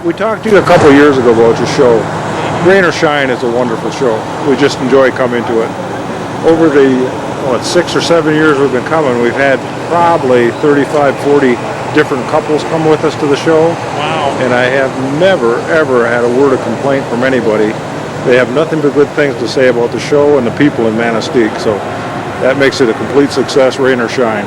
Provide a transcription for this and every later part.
We talked to you a couple of years ago about your show. Rain or Shine is a wonderful show. We just enjoy coming to it. Over the 6 or 7 years we've been coming, we've had probably 35, 40 different couples come with us to the show. Wow. And I have never, ever had a word of complaint from anybody. They have nothing but good things to say about the show and the people in Manistique. So that makes it a complete success, rain or shine.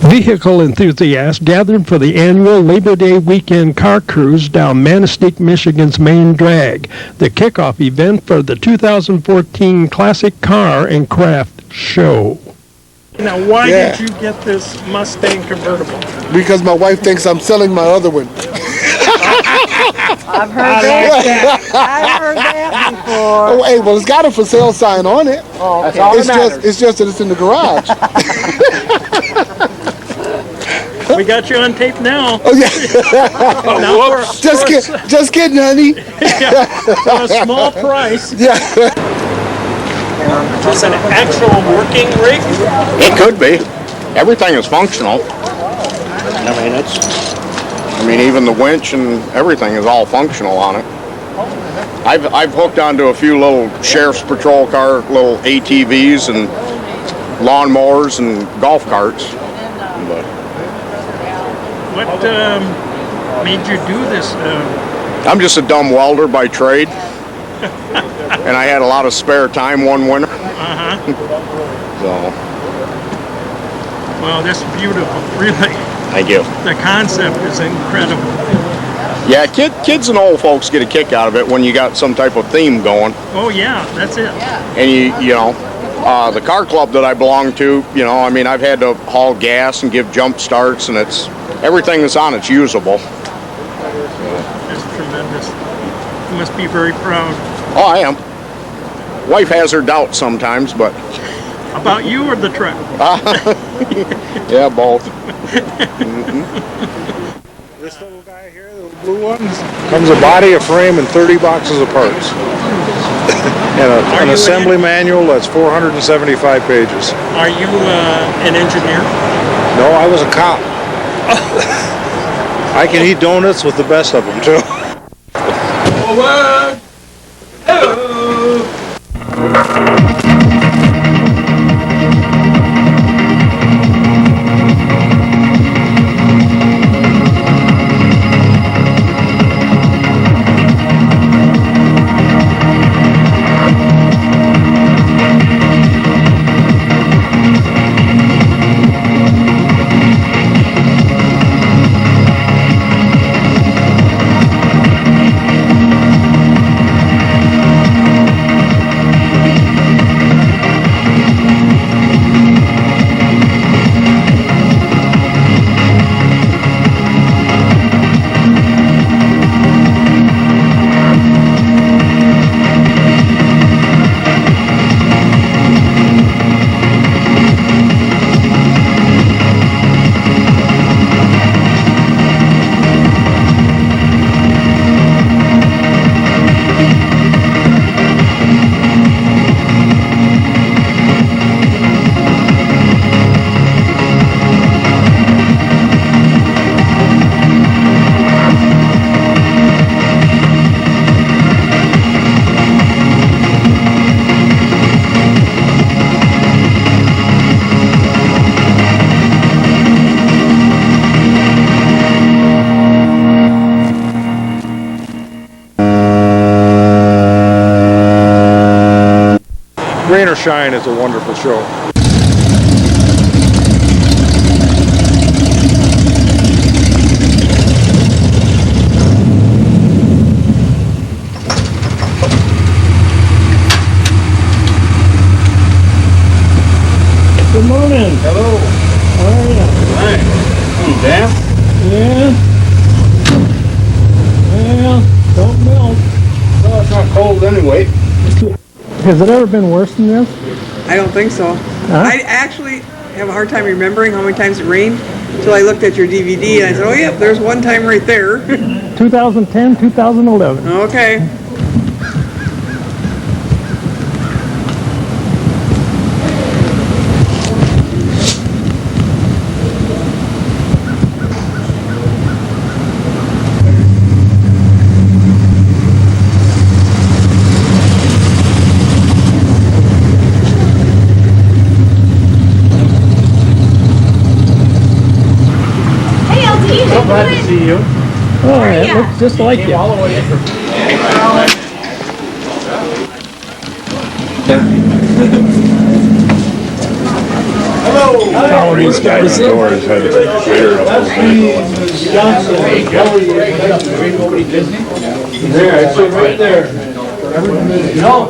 Vehicle enthusiasts gathered for the annual Labor Day weekend car cruise down Manistique, Michigan's main drag, the kickoff event for the 2014 Classic Car and Craft Show. Now, why did you get this Mustang convertible? Because my wife thinks I'm selling my other one. I've heard that. I've heard that before. Oh, hey, well, it's got a for sale sign on it. Oh, okay. That's all it's just that it's in the garage. We got you on tape now. Oh yeah. Now Just kidding, honey. For a small price. Yeah. Is it an actual working rig? It could be. Everything is functional. I mean, even the winch and everything is all functional on it. I've hooked onto a few little sheriff's patrol car, little ATVs and lawnmowers and golf carts. But What made you do this? I'm just a dumb welder by trade, and I had a lot of spare time one winter. So. Well, this is beautiful, really. Thank you. The concept is incredible. Yeah, kids and old folks get a kick out of it when you got some type of theme going. Oh yeah, that's it. And you know, the car club that I belong to, you know, I mean, I've had to haul gas and give jump starts, and it's everything that's on it's usable. That's tremendous. You must be very proud. Oh, I am. Wife has her doubts sometimes, but. About you or the truck? Yeah, both. This little guy here, the blue one, comes a body, a frame, and 30 boxes of parts. And an assembly manual that's 475 pages. Are you an engineer? No, I was a cop. I can eat donuts with the best of them, too. Forward! Hello! Rain or Shine is a wonderful show. Good morning. Hello. How are you? Hi. Dan? Yeah. Well, don't melt. Well, it's not cold anyway. Has it ever been worse than this? I don't think so. Huh? I actually have a hard time remembering how many times it rained until I looked at your DVD and I said, oh yeah, there's one time right there. 2010, 2011. Okay. Glad to see you. Oh, it looks just like you. How are these guys? Doors had to take the clear up. There, it's right there. You know,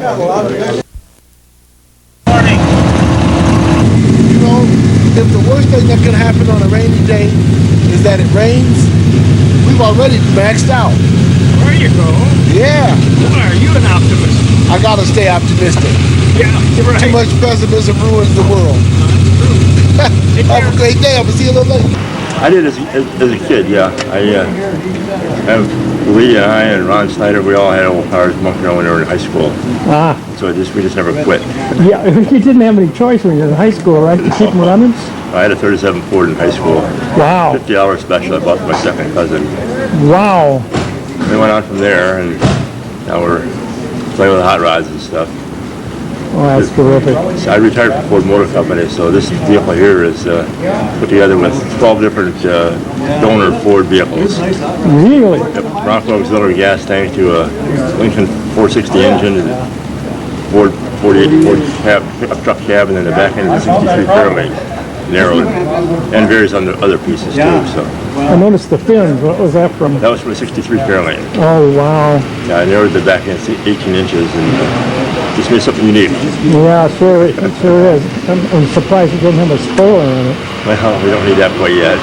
if the worst thing that can happen on a rainy day is that it rains, we've already maxed out. There you go. Yeah, Boy, are you an optimist? I gotta stay optimistic. Yeah, you're right. Too much pessimism ruins the world. Have a great day. I'm gonna see you a little later. I did as a kid, yeah. Lee and I and Ron Snyder, we all had old cars monkeying around when we were in high school. So we just never quit. Yeah, you didn't have any choice when you were in high school, right? To keep them running? I had a 37 Ford in high school. Wow. 50-hour special I bought for my second cousin. Wow. We went on from there, and now we're playing with hot rods and stuff. Oh, that's terrific. So I retired from Ford Motor Company, so this vehicle here is put together with 12 different donor Ford vehicles. Really? Yep. Bronco auxiliary gas tank to a Lincoln 460 engine, and Ford 48 Ford pickup truck cab, and then the back end is a 63 Fairlane, narrowed, and various other pieces too. So I noticed the fins. What was that from? that was from a 63 Fairlane. Oh, wow. Yeah, I narrowed the back end to 18 inches, and just made something unique. Yeah, sure, it sure is. I'm surprised it didn't have a spoiler in it. Well, we don't need that quite yet.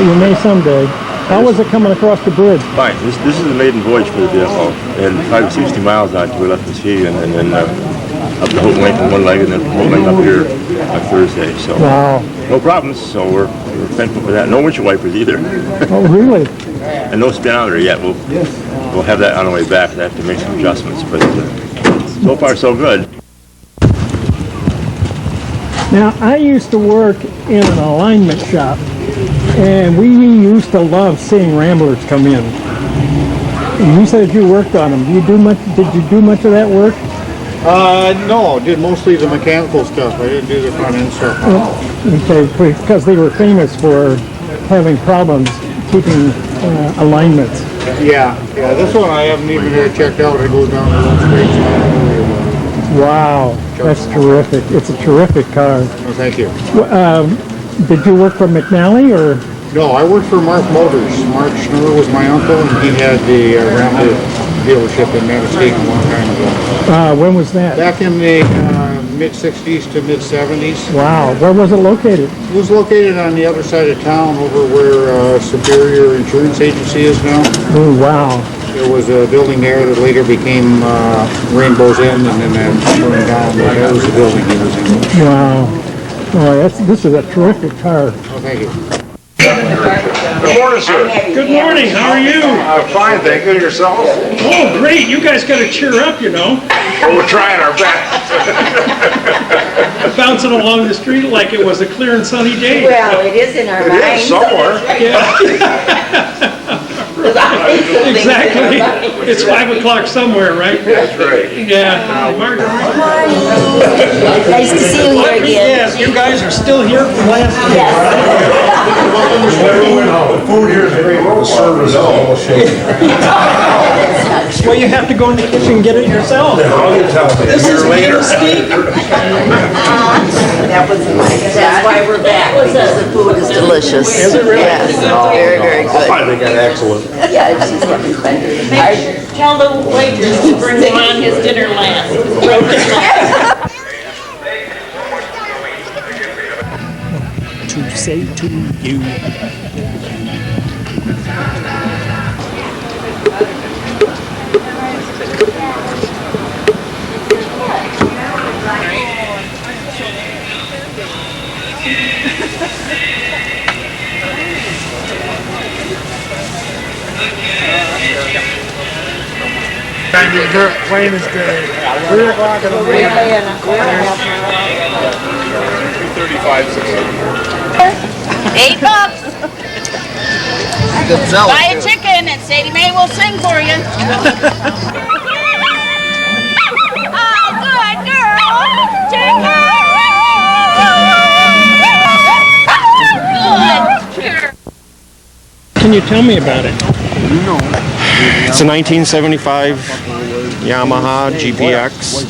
You may someday. How was it coming across the bridge? Fine. This is the maiden voyage for the vehicle. It had 560 miles on it until we left Muskegon, and then up to Houghton Lake on one leg, and then from Houghton Lake up here on Thursday. So Wow. no problems. So we're thankful for that. No windshield wipers either, Oh, really? and no speedometer yet. We'll have that on the way back. I have to make some adjustments, but so far so good. Now, I used to work in an alignment shop, and we used to love seeing Ramblers come in. And you said you worked on them. Did you do much of that work? No, did mostly the mechanical stuff. I didn't do the front end stuff. Okay, because they were famous for having problems keeping alignments. Yeah, this one I haven't even checked out. It goes down the little straight. Wow, that's terrific. It's a terrific car. Oh, thank you. Did you work for McNally or? No, I worked for Mark Motors. Mark Schnurr was my uncle, and he had the Rambler dealership in Manistique a long time ago. When was that? Back in the mid-60s to mid-70s. Wow, where was it located? It was located on the other side of town over where Superior Insurance Agency is now. Oh, wow. There was a building there that later became Rainbow's Inn, and then that burned down. But that was the building he was in. Wow. Oh, this is a terrific car. Oh, thank you. Good morning, sir. Good morning. How are you? Fine, thank you. Yourself? Oh, great. You guys got to cheer up, you know. Well, we're trying our best. Bouncing along the street like it was a clear and sunny day. Well, it is in our It minds. is somewhere. Yeah, exactly. It's 5 o'clock somewhere, right? That's right. Yeah. Margaret. Nice to see you here again. Yes, you guys are still here from last year. The food here is great. The service is all Well, you have to go in the kitchen and get it yourself. This is Manistique. That's why we're back, because the food is delicious. Is it really? Yes, very, very good. I think that's excellent. Yeah, she's having fun. Tell the waitress to bring him on his dinner last. To say to you. Plane is good. 3 o'clock in the morning. 8 bucks. Buy a chicken and Sadie Mae will sing for you. Oh, good girl. Chicken. Good girl. you tell me about it? It's a 1975 Yamaha GPX.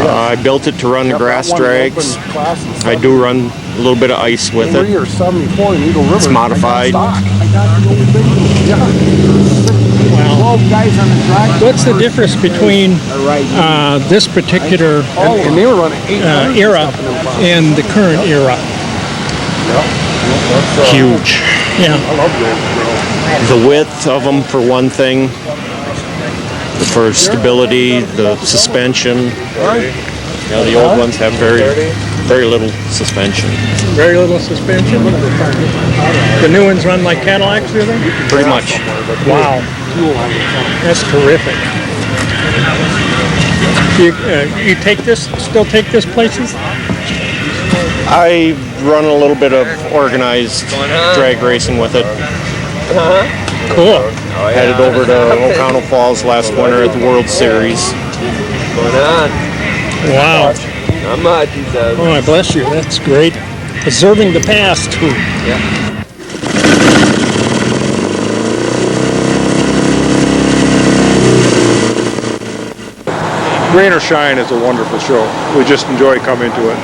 I built it to run the grass drags. I do run a little bit of ice with it. It's modified. Wow. What's the difference between this particular era and the current era? Huge. Yeah. The width of them, for one thing. For stability, the suspension. You know, the old ones have very little suspension. Very little suspension? The new ones run like Cadillacs, do they? Pretty much. Wow. That's terrific. You still take this places? I run a little bit of organized drag racing with it. Cool. Headed over to O'Connell Falls last winter at the World Series. Wow. Oh, bless you. That's great. Preserving the past. Rain or shine is a wonderful show. We just enjoy coming to it.